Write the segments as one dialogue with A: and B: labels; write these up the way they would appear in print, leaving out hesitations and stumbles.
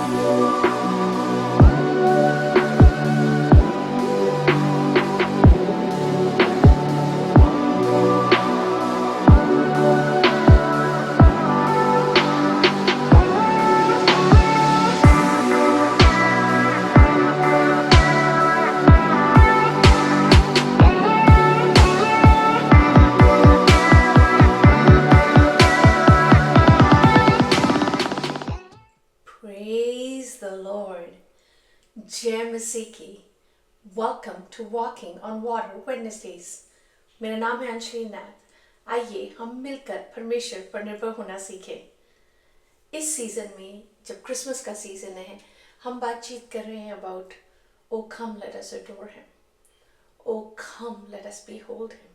A: Praise the Lord. जय मसीह की। Welcome to walking on water Wednesdays. मेरा नाम है अंशली नाथ। आइए हम मिलकर परमेश्वर पर निर्भर होना सीखें। इस सीजन में जब क्रिसमस का सीजन है, हम बातचीत कर रहे हैं about O come let us adore him, O come let us behold him.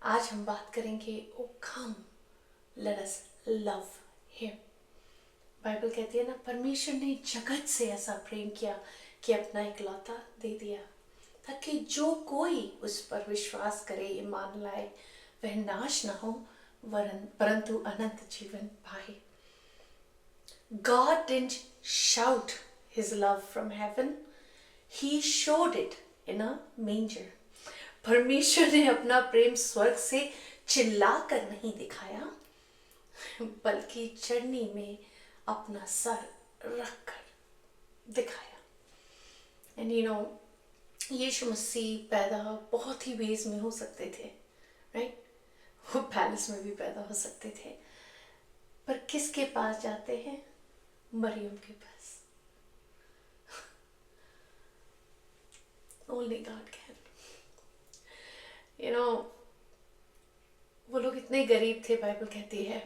A: आज हम बात करेंगे O come let us love him. Bible कहती है ना, परमेश्वर ने जगत से ऐसा प्रेम किया कि अपना इकलौता दे दिया, ताकि जो कोई उस पर विश्वास करे, ईमान लाए, वह नाश ना हो परंतु अनंत जीवन पाए। God didn't shout his love from heaven, he showed it in a manger. परमेश्वर ने अपना प्रेम स्वर्ग से चिल्लाकर नहीं दिखाया, बल्कि चढ़नी में अपना सर रखकर दिखाया। एंड यीशु मसीह पैदा बहुत ही वेज में हो सकते थे, राइट? वो पैलेस में भी पैदा हो सकते थे, पर किसके पास जाते हैं? मरियम के पास। Only God can. वो लोग इतने गरीब थे, बाइबल कहती है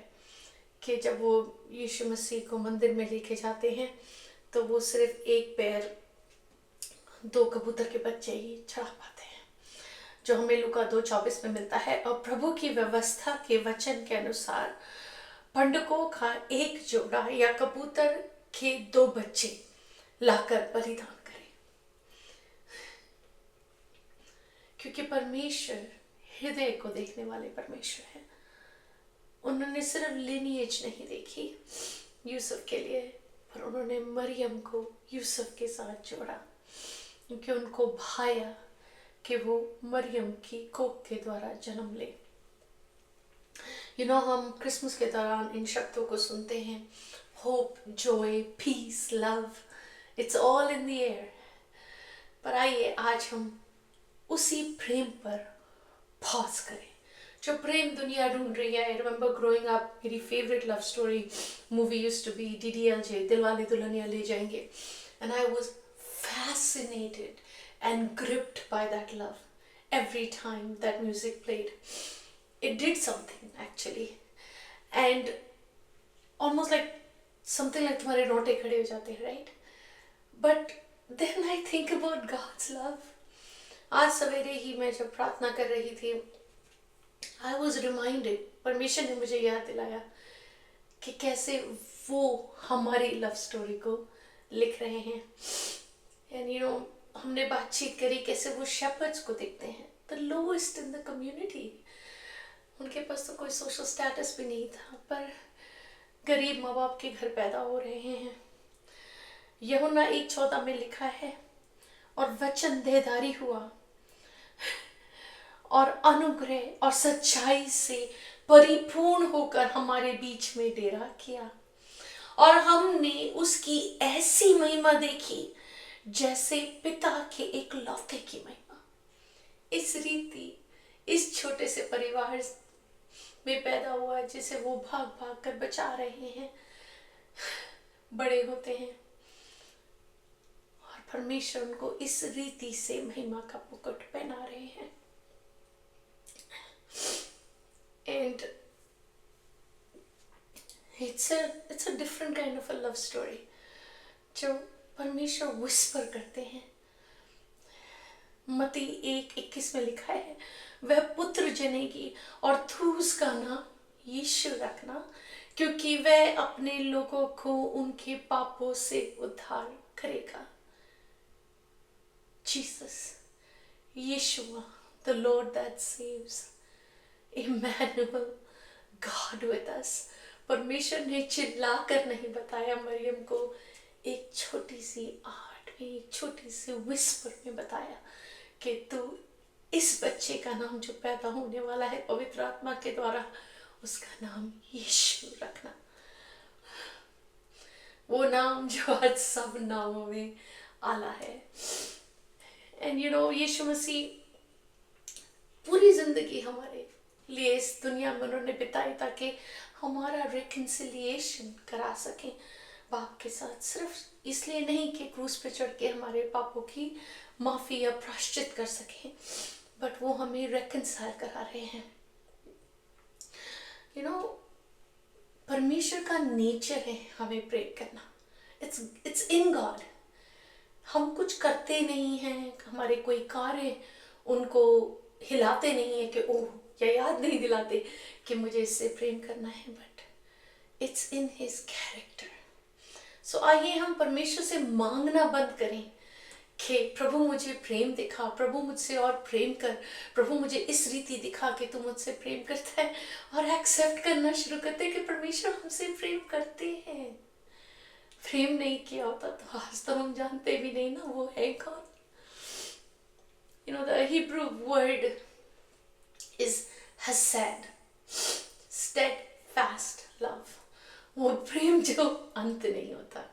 A: कि जब वो यीशु मसीह को मंदिर में लेके जाते हैं तो वो सिर्फ एक पैर 2 कबूतर के बच्चे ही चढ़ा पाते हैं, जो हमें लूका 2:24 में मिलता है। और प्रभु की व्यवस्था के वचन के अनुसार पंडकों का एक जोड़ा या कबूतर के 2 बच्चे लाकर बलिदान करें, क्योंकि परमेश्वर हृदय को देखने वाले परमेश्वर है। उन्होंने सिर्फ लिनिएज नहीं देखी यूसुफ के लिए, पर उन्होंने मरियम को यूसुफ के साथ जोड़ा, क्योंकि उनको भाया कि वो मरियम की कोख के द्वारा जन्म ले। हम क्रिसमस के दौरान इन शब्दों को सुनते हैं, hope, joy, peace, love, it's all in the air. पर आइए आज हम उसी प्रेम पर पॉज करें जो प्रेम दुनिया ढूंढ रही है। आई रिमेंबर ग्रोइंग अप, मेरी favourite love story movie used to be DDLJ, Dilwale Dulhania Le Jayenge, and I was fascinated and gripped by that love every time that music played. It did something actually, and almost like something like तुम्हारे रोटे खड़े हो जाते हैं, right? But then I think about God's love. आज सवेरे ही मैं जब प्रार्थना कर रही थी, I was reminded, परमेश्वर ने मुझे याद दिलाया कि कैसे वो हमारी लव स्टोरी को लिख रहे हैं। एंड हमने बातचीत करी कैसे वो शेपर्ड्स को देखते हैं, the lowest in the community. उनके पास तो कोई सोशल स्टेटस भी नहीं था, पर गरीब माँ बाप के घर पैदा हो रहे हैं। यूहन्ना 1:14 में लिखा है, और वचन देहधारी हुआ और अनुग्रह और सच्चाई से परिपूर्ण होकर हमारे बीच में डेरा किया, और हमने उसकी ऐसी महिमा देखी जैसे पिता के एक लौते की महिमा। इस रीति इस छोटे से परिवार में पैदा हुआ जिसे वो भाग भाग कर बचा रहे हैं, बड़े होते हैं, और परमेश्वर उनको इस रीति से महिमा का मुकुट पहना रहे हैं। And it's a different kind of a love story जो परमेश्वर विस्पर करते हैं। मत्ती 1:21 में लिखा है, वह पुत्र जनेगी और तू उसका नाम यीशु रखना, क्योंकि वह अपने लोगों को उनके पापों से उद्धार करेगा। Jesus, Yeshua, the Lord that saves, Emmanuel, God with us. परमेश्वर ने चिल्ला कर नहीं बताया मरियम को, एक छोटी सी आहट में, एक छोटी सी विस्पर में बताया कि तू इस बच्चे का नाम जो पैदा होने वाला है पवित्र आत्मा के द्वारा, उसका नाम यीशु रखना। वो नाम जो आज सब नामों में आला है। एंड यीशु मसीह पूरी जिंदगी हमारे लिए इस दुनिया में उन्होंने बिताई ताकि हमारा रिकन्सिलिएशन करा सकें बाप के साथ। सिर्फ इसलिए नहीं कि क्रूस पे चढ़ के हमारे पापों की माफ़ी या प्रायश्चित कर सकें, बट वो हमें रेकन्साइल करा रहे हैं। परमेश्वर का नेचर है हमें प्रे करना। It's in God. हम कुछ करते नहीं हैं, हमारे कोई कार्य उनको हिलाते नहीं है कि ओह, या याद नहीं दिलाते कि मुझे इससे प्रेम करना है, but it's in his character. So आइए हम परमेश्वर से मांगना बंद करें कि प्रभु मुझे प्रेम दिखा, प्रभु मुझसे और प्रेम कर, प्रभु मुझे इस रीति दिखा कि तू मुझसे प्रेम करता है, और एक्सेप्ट करना शुरू करते हैं कि परमेश्वर हमसे प्रेम करते हैं। प्रेम नहीं किया होता तो आज तो हम जानते भी नहीं ना वो है कौन। The Hebrew word is hesed, steadfast love। वो प्रेम जो अंत नहीं होता,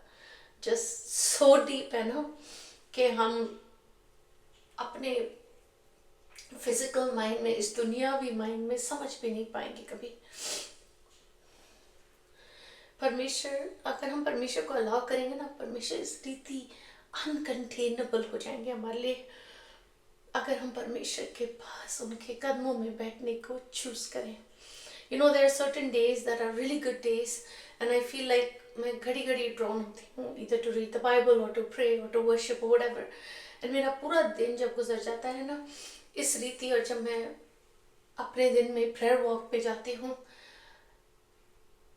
A: जस्ट सो डीप है ना कि हम अपने फिजिकल माइंड में, इस दुनियावी माइंड में समझ भी नहीं पाएंगे कभी। परमेश्वर, अगर हम परमेश्वर को अलाउ करेंगे ना, परमेश्वर इस रीति अनकंटेनेबल हो जाएंगे हमारे लिए, अगर हम परमेश्वर के पास उनके कदमों में बैठने को चूज करें। there are certain days that are really good days and I feel like मैं घड़ी घड़ी ड्रॉन होती हूँ either to read the Bible or to pray or to worship or whatever, and मेरा पूरा दिन जब गुजर जाता है ना इस रीति, और जब मैं अपने दिन में प्रेयर वॉक पे जाती हूँ,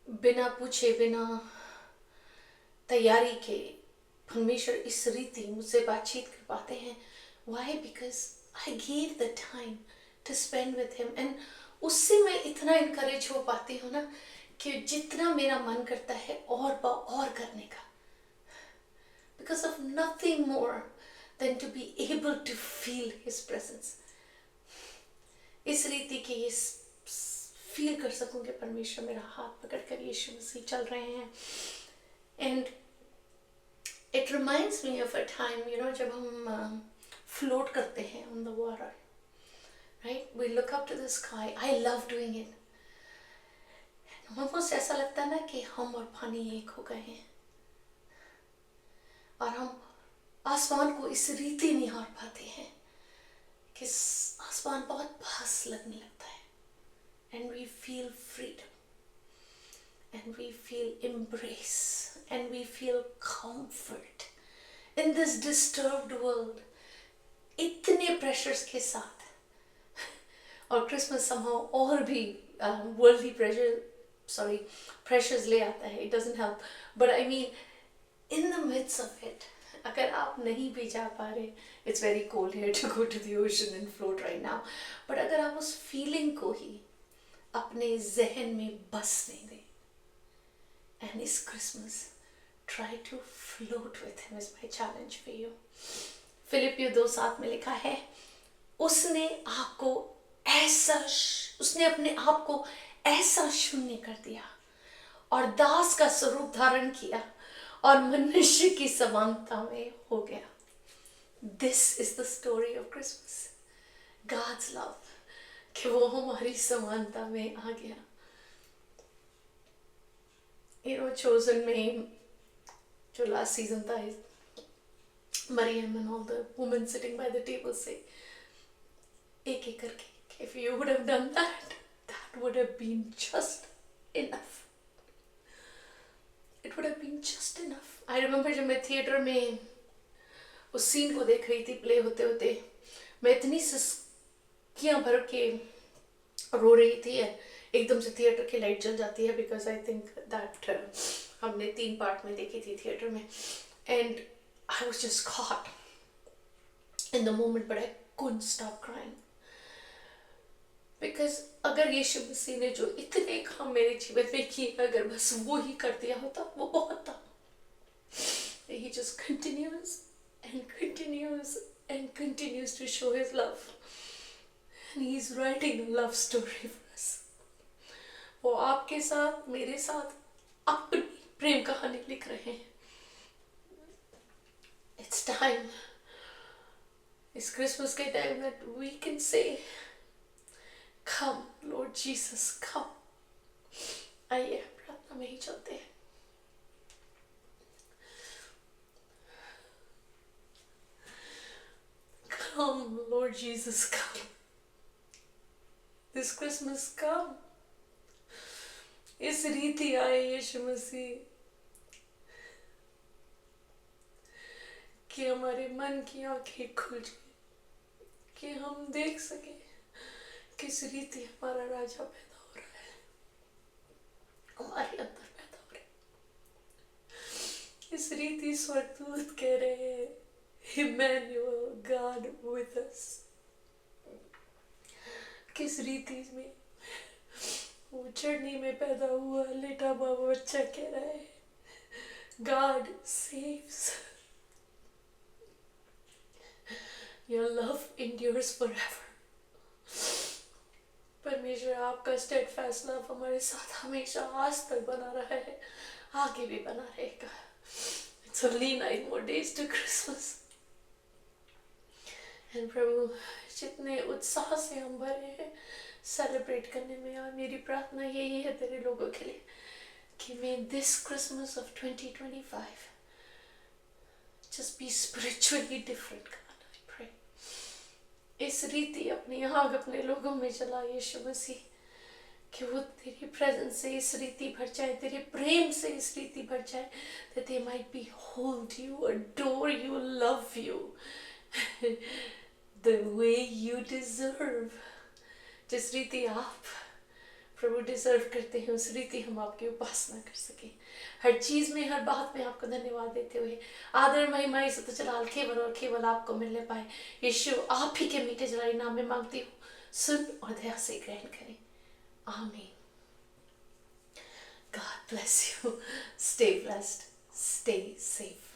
A: बिना पूछे बिना तैयारी के परमेश्वर इस रीति मुझसे बातचीत कर पाते हैं। Why? Because I gave the time to spend with him, and उससे मैं इतना इनकरेज हो पाती हूँ ना कि जितना मेरा मन करता है और करने का, because of nothing more than to be able to feel his presence। इस रीति की ये फील कर सकूं कि परमेश्वर मेरा हाथ पकड़कर यीशु मसीह चल रहे हैं। And it reminds me of a time जब हम फ्लोट करते हैं on the water, right, we look up to the sky. I love doing it. हमको ऐसा लगता है ना कि हम और पानी एक हो गए हैं, और हम आसमान को इस रीति निहार पाते हैं कि आसमान बहुत पास लगने लगता है, and we feel freedom, and we feel embrace, and we feel comfort in this disturbed world, इतने प्रेशर्स के साथ। और क्रिसमस somehow और भी worldly pressures ले आता है। It doesn't help, but I mean in the midst of it, अगर आप नहीं भी जा पा रहे, it's very cold here to go to the ocean and float right now, but अगर आप उस फीलिंग को ही अपने जहन में बसने दें, and इस Christmas try to float with him is my challenge for you। फिलिपियो 2:7 में लिखा है, उसने अपने आप को ऐसा शून्य कर दिया और दास का स्वरूप धारण किया और मनुष्य की समानता में हो गया। This is the story of Christmas, God's love, कि वो हमारी समानता में आ गया। Chosen में जो लास्ट सीजन था, Mariam and all the women sitting by the table say, एक एक करके, if you would have done that, that would have been just enough। It would have been just enough। I remember जब मैं theatre में उस scene को देख रही थी प्ले होते होते, मैं इतनी सिसकियां भर के रो रही थी। एकदम से थिएटर की लाइट जल जाती है, बिकॉज आई थिंक दैट हमने 3 पार्ट में देखी थी थिएटर में, and I was just caught in the moment, but I couldn't stop crying, because अगर यीशु मसीह ने जो इतने काम मेरे जीवन में किए, अगर बस वो ही कर दिया होता, वो बहुत था। he just continues and continues and continues to show his love. And he's writing a love story for us. वो आपके साथ, मेरे साथ अपनी प्रेम कहानी लिख रहे हैं. It's time, इस क्रिसमस के time, that we can say, come Lord Jesus, come. आइए प्रार्थना में ही चलते हैं. Come Lord Jesus, come. This Christmas, come. इस रीति आए यीशु मसीह कि हमारे मन की आंखें खुल जाए, कि हम देख सके किस रीति हमारा राजा पैदा हो रहा है, हमारे अंदर पैदा हो रहा है. इस रीति स्वर्गदूत कह रहे हैं, Emmanuel, God with us. किस रीति में वो चढ़नी में पैदा हुआ लेटा हुआ बच्चा कह रहा है, God saves. Your love endures forever. परमेश्वर, आपका steadfast love हमारे साथ हमेशा आज तक बना रहा है, आगे भी बना रहेगा. It's only 9 more days to Christmas. And प्रभु, जितने उत्साह से हम भरे हैं सेलिब्रेट करने में, यार मेरी प्रार्थना यही है तेरे लोगों के लिए कि may this Christmas of 2025 just be spiritually different, God, I pray. इस रीति अपनी आग अपने लोगों में जला यीशु मसीह, कि वो तेरी प्रेजेंस से इस रीति भर जाए, तेरे प्रेम से इस रीति भर जाए, that they might behold you, adore you, love you the way you deserve. जिस रीति आप प्रभु डिजर्व करते हैं, उस रीति हम आपकी उपासना कर सके, हर चीज में, हर बात में आपको धन्यवाद देते हुए, आदर महिमा इज्जत जलाल केवल और केवल आपको मिलने पाए. यीशु, आप ही के मीठे जलाए नाम में मांगती हूँ, सुन और दया से ग्रहण करें. आमीन. God bless you. Stay blessed. Stay safe.